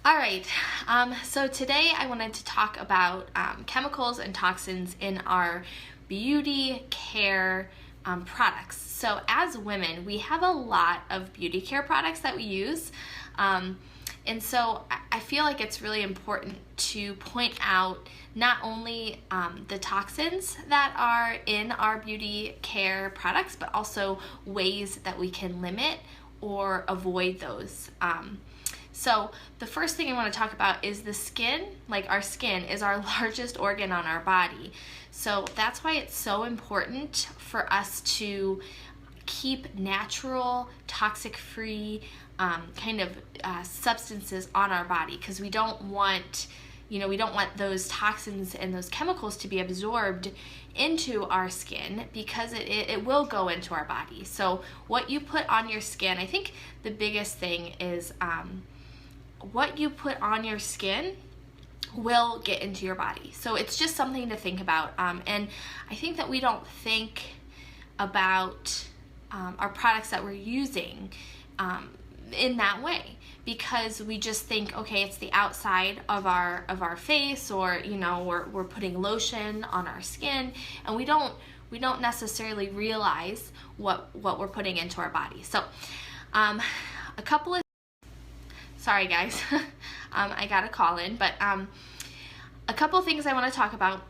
All right, so today I wanted to talk about chemicals and toxins in our beauty care products. So as women, we have a lot of beauty care products that we use. And so I feel like it's really important to point out not only the toxins that are in our beauty care products, but also ways that we can limit or avoid those. So the first thing I want to talk about is the skin. Like, our skin is our largest organ on our body. So that's why it's so important for us to keep natural, toxic-free substances on our body, because we don't want those toxins and those chemicals to be absorbed into our skin, because it will go into our body. So what you put on your skin, I think the biggest thing is what you put on your skin will get into your body. So it's just something to think about. And I think that we don't think about our products that we're using in that way, because we just think, okay, it's the outside of our face, or we're putting lotion on our skin, and we don't necessarily realize what we're putting into our body. So sorry guys, I got a call in, but a couple things I want to talk about.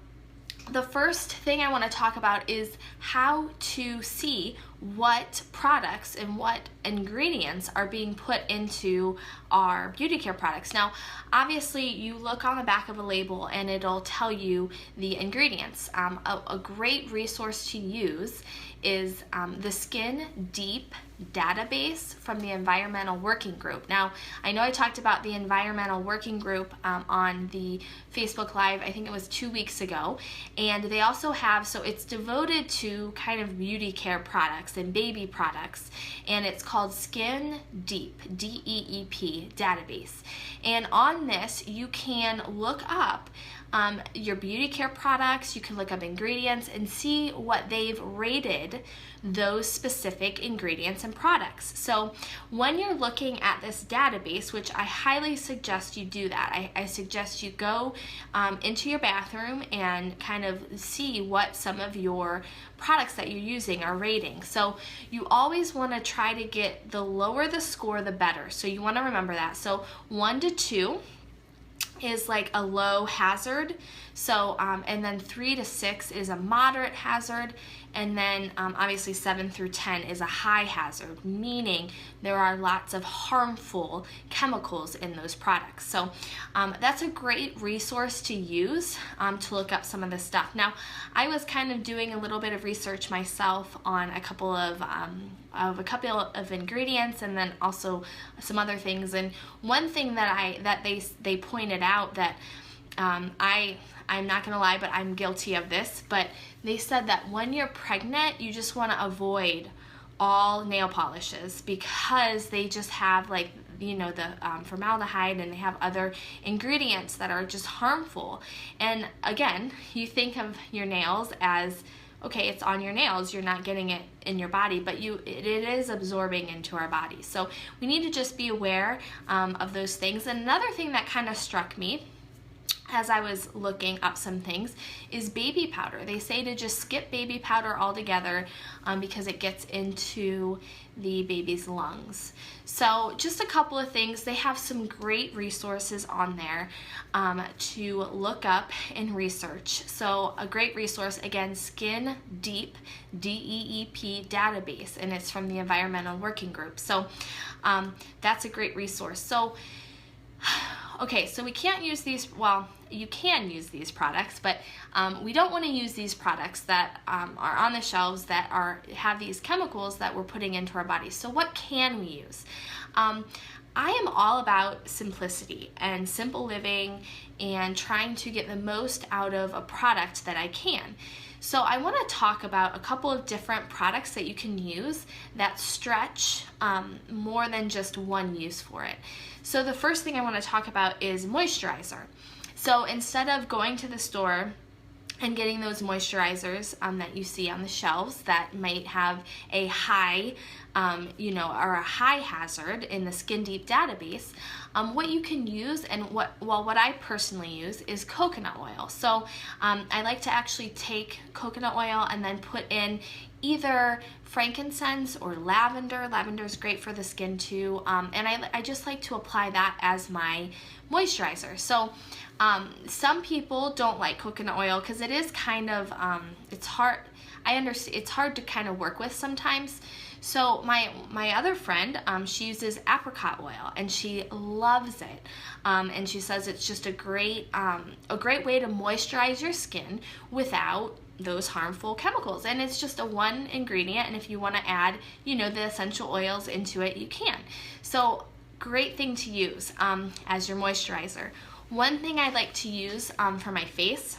The first thing I want to talk about is how to see what products and what ingredients are being put into our beauty care products. Now, obviously, you look on the back of a label and it'll tell you the ingredients. A great resource to use is the Skin Deep database from the Environmental Working Group. Now, I know I talked about the Environmental Working Group on the Facebook Live, I think it was 2 weeks ago, and they also have, so it's devoted to kind of beauty care products and baby products, and it's called Skin Deep, D-E-E-P database. And on this, you can look up your beauty care products, you can look up ingredients and see what they've rated those specific ingredients and products. So when you're looking at this database, which I highly suggest you do that, I suggest you go into your bathroom and kind of see what some of your products that you're using are rating. So you always want to try to get, the lower the score, the better. So you want to remember that. So 1 to 2 is like a low hazard, so and then 3 to 6 is a moderate hazard, and then obviously 7 through 10 is a high hazard, meaning there are lots of harmful chemicals in those products. So that's a great resource to use to look up some of this stuff. Now, I was kind of doing a little bit of research myself on a couple of ingredients, and then also some other things. And one thing that they pointed out that I'm not gonna lie, but I'm guilty of this, but they said that when you're pregnant, you just want to avoid all nail polishes, because they just have the formaldehyde, and they have other ingredients that are just harmful. And again, you think of your nails as, okay, it's on your nails, you're not getting it in your body, but it is absorbing into our body. So we need to just be aware of those things. And another thing that kind of struck me as I was looking up some things is baby powder. They say to just skip baby powder altogether because it gets into the baby's lungs. So just a couple of things. They have some great resources on there to look up and research. So a great resource, again, Skin Deep, D-E-E-P database, and it's from the Environmental Working Group. So that's a great resource. So okay, so we can't use these, well, you can use these products, but we don't want to use these products that are on the shelves that have these chemicals that we're putting into our bodies. So what can we use? I am all about simplicity and simple living and trying to get the most out of a product that I can. So I want to talk about a couple of different products that you can use that stretch more than just one use for it. So the first thing I want to talk about is moisturizer. So instead of going to the store and getting those moisturizers that you see on the shelves that might have a high you know, are a high hazard in the Skin Deep database, what you can use and what I personally use is coconut oil. So I like to actually take coconut oil and then put in either frankincense or lavender. Lavender is great for the skin too, and I just like to apply that as my moisturizer. So some people don't like coconut oil because it is kind of, it's hard, I understand, it's hard to kind of work with sometimes. So my other friend, she uses apricot oil and she loves it, and she says it's just a great way to moisturize your skin without those harmful chemicals. And it's just a one ingredient, and if you want to add, you know, the essential oils into it, you can. So great thing to use as your moisturizer. One thing I like to use for my face,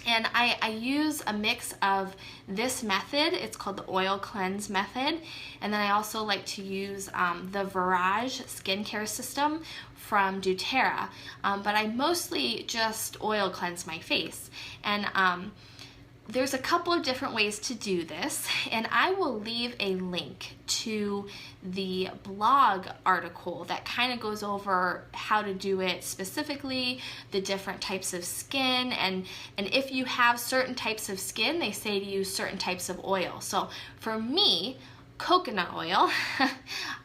and I use a mix of this method, it's called the oil cleanse method, and then I also like to use the Virage skincare system from doTERRA, but I mostly just oil cleanse my face. And there's a couple of different ways to do this, and I will leave a link to the blog article that kind of goes over how to do it specifically, the different types of skin, and if you have certain types of skin, they say to use certain types of oil. So for me, coconut oil,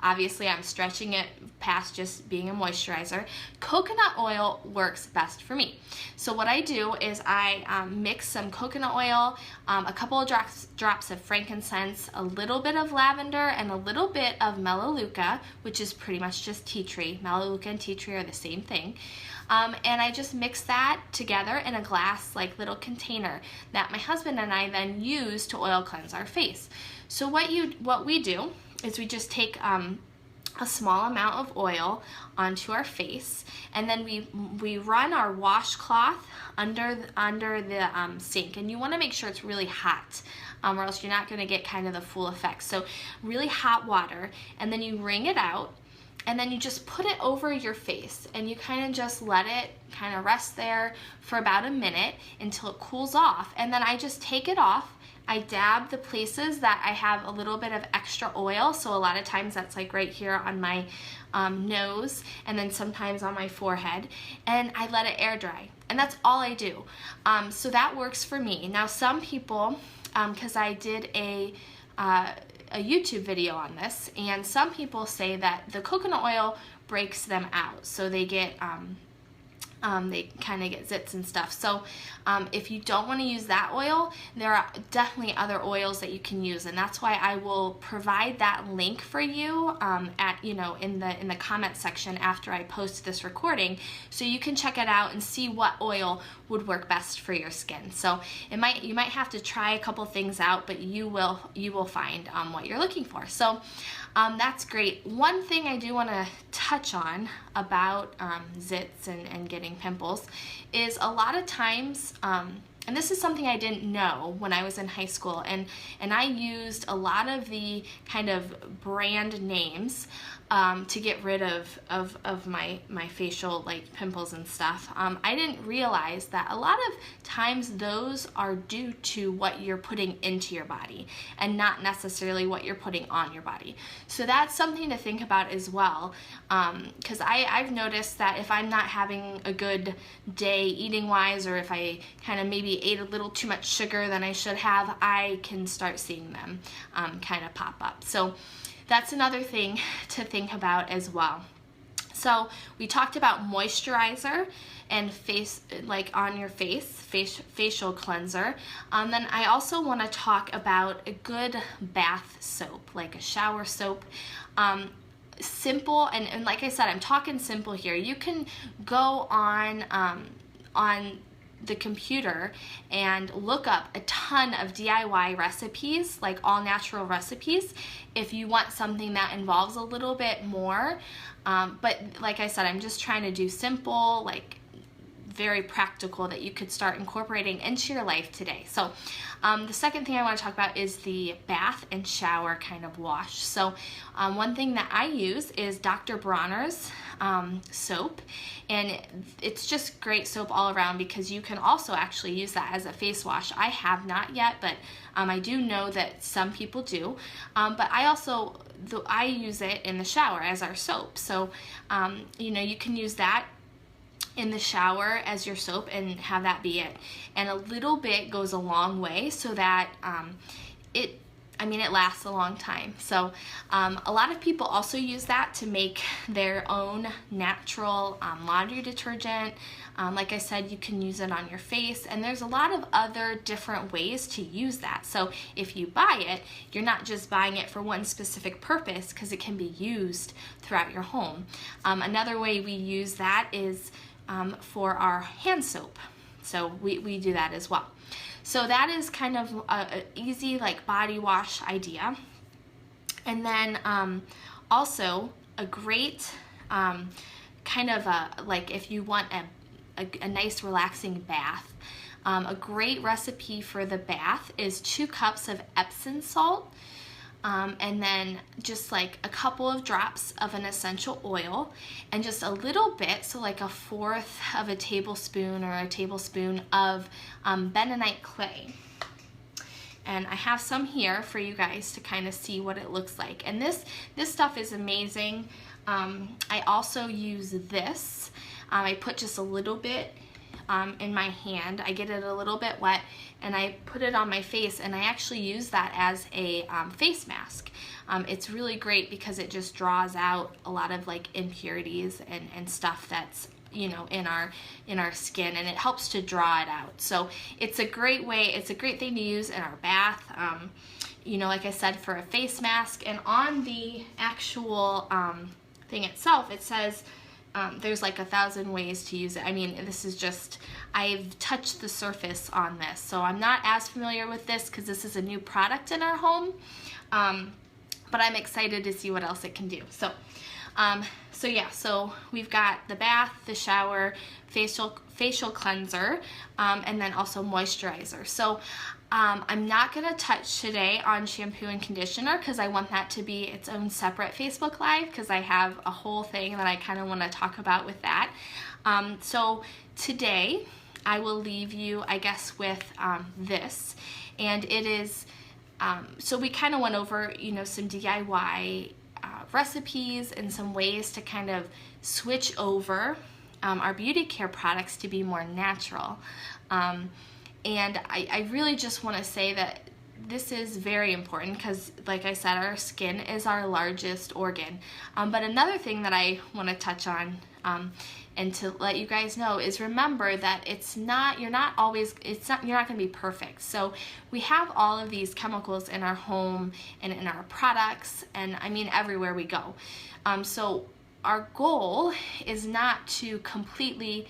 obviously I'm stretching it past just being a moisturizer, coconut oil works best for me. So what I do is I mix some coconut oil, a couple of drops of frankincense, a little bit of lavender, and a little bit of melaleuca, which is pretty much just tea tree. Melaleuca and tea tree are the same thing. And I just mix that together in a glass like little container that my husband and I then use to oil cleanse our face. So what we do is we just take a small amount of oil onto our face, and then we run our washcloth under the sink, and you want to make sure it's really hot, or else you're not going to get kind of the full effect. So really hot water, and then you wring it out, and then you just put it over your face, and you kind of just let it kind of rest there for about a minute until it cools off, and then I just take it off. I dab the places that I have a little bit of extra oil, so a lot of times that's like right here on my nose, and then sometimes on my forehead, and I let it air dry, and that's all I do. So that works for me. Now some people, because I did a YouTube video on this, and some people say that the coconut oil breaks them out, so they get they kind of get zits and stuff. So if you don't want to use that oil, there are definitely other oils that you can use, and that's why I will provide that link for you at, you know, in the comment section after I post this recording, so you can check it out and see what oil would work best for your skin. So you might have to try a couple things out, but you will find what you're looking for. So that's great. One thing I do want to touch on about zits and getting pimples is a lot of times, and this is something I didn't know when I was in high school, and I used a lot of the kind of brand names to get rid of my facial like pimples and stuff. I didn't realize that a lot of times those are due to what you're putting into your body and not necessarily what you're putting on your body. So that's something to think about as well, because I've noticed that if I'm not having a good day eating wise, or if I kind of maybe ate a little too much sugar than I should have, I can start seeing them kind of pop up. So that's another thing to think about as well. So we talked about moisturizer and face, like on your face, facial cleanser. Then I also want to talk about a good bath soap, like a shower soap. Simple, and like I said, I'm talking simple here. You can go on the computer and look up a ton of DIY recipes, like all natural recipes, if you want something that involves a little bit more. But like I said, I'm just trying to do simple, like very practical that you could start incorporating into your life today. So the second thing I want to talk about is the bath and shower kind of wash. So one thing that I use is Dr. Bronner's soap, and it's just great soap all around because you can also actually use that as a face wash. I have not yet, but I do know that some people do, but I use it in the shower as our soap. So you know, you can use that in the shower as your soap and have that be it. And a little bit goes a long way, so that it lasts a long time. So a lot of people also use that to make their own natural laundry detergent. Like I said, you can use it on your face, and there's a lot of other different ways to use that. So if you buy it, you're not just buying it for one specific purpose, because it can be used throughout your home. Another way we use that is for our hand soap. So we do that as well. So that is kind of an easy like body wash idea. And then also a great kind of like if you want a nice relaxing bath, a great recipe for the bath is 2 cups of Epsom salt, and then just like a couple of drops of an essential oil, and just a little bit, so like 1/4 of a tablespoon or a tablespoon of bentonite clay. And I have some here for you guys to kind of see what it looks like. And this stuff is amazing. I also use this. I put just a little bit in my hand. I get it a little bit wet, and I put it on my face, and I actually use that as a face mask. It's really great because it just draws out a lot of like impurities and stuff that's, you know, in our skin, and it helps to draw it out. So it's a great way, it's a great thing to use in our bath, you know, like I said, for a face mask. And on the actual thing itself, it says there's like 1,000 ways to use it. I mean, this is just, I've touched the surface on this, so I'm not as familiar with this because this is a new product in our home, but I'm excited to see what else it can do. So yeah, so we've got the bath, the shower, facial cleanser, and then also moisturizer. So I'm not going to touch today on shampoo and conditioner because I want that to be its own separate Facebook Live, because I have a whole thing that I kind of want to talk about with that. So today I will leave you, I guess, with this, and it is, so we kind of went over, you know, some DIY recipes and some ways to kind of switch over our beauty care products to be more natural. And I really just want to say that this is very important because, like I said, our skin is our largest organ. But another thing that I want to touch on and to let you guys know is, remember that you're not going to be perfect. So we have all of these chemicals in our home and in our products, and I mean everywhere we go. So our goal is not to completely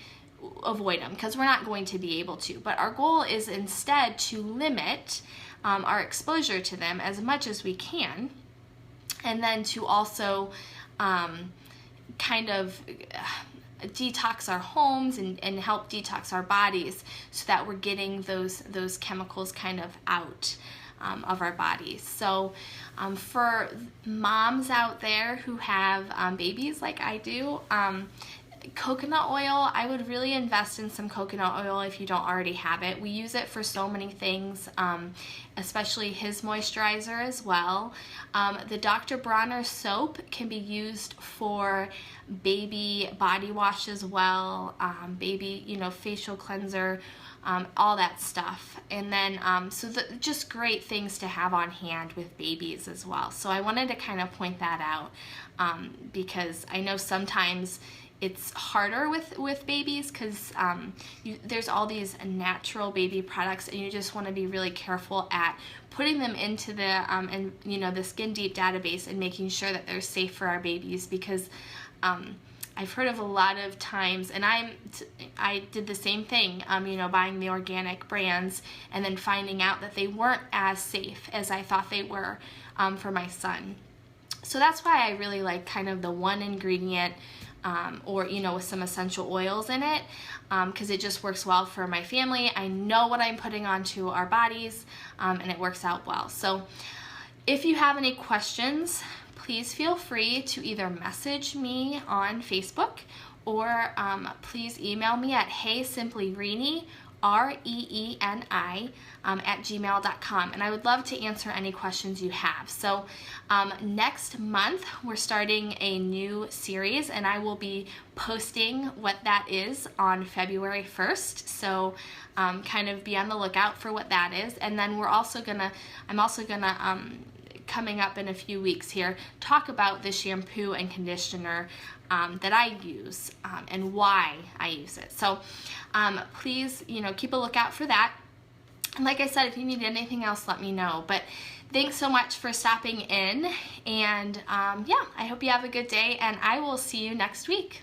avoid them, because we're not going to be able to, but our goal is instead to limit our exposure to them as much as we can, and then to also kind of detox our homes and help detox our bodies so that we're getting those chemicals kind of out of our bodies. So for moms out there who have babies like I do, coconut oil, I would really invest in some coconut oil if you don't already have it. We use it for so many things, especially his moisturizer as well. The Dr. Bronner soap can be used for baby body wash as well, baby, you know, facial cleanser, all that stuff. And then, just great things to have on hand with babies as well. So I wanted to kind of point that out because I know sometimes it's harder with babies because there's all these natural baby products, and you just want to be really careful at putting them into the Skin Deep database and making sure that they're safe for our babies, because I've heard of a lot of times, and I did the same thing, buying the organic brands and then finding out that they weren't as safe as I thought they were for my son. So that's why I really like kind of the one ingredient or, you know, with some essential oils in it, because it just works well for my family. I know what I'm putting onto our bodies, and it works out well. So if you have any questions, please feel free to either message me on Facebook or please email me at heysimplyreeni, Reeni, at gmail.com, and I would love to answer any questions you have. So next month we're starting a new series, and I will be posting what that is on February 1st, so kind of be on the lookout for what that is. And then I'm also gonna coming up in a few weeks here, talk about the shampoo and conditioner that I use and why I use it. So please, you know, keep a lookout for that. And like I said, if you need anything else, let me know. But thanks so much for stopping in, and yeah, I hope you have a good day, and I will see you next week.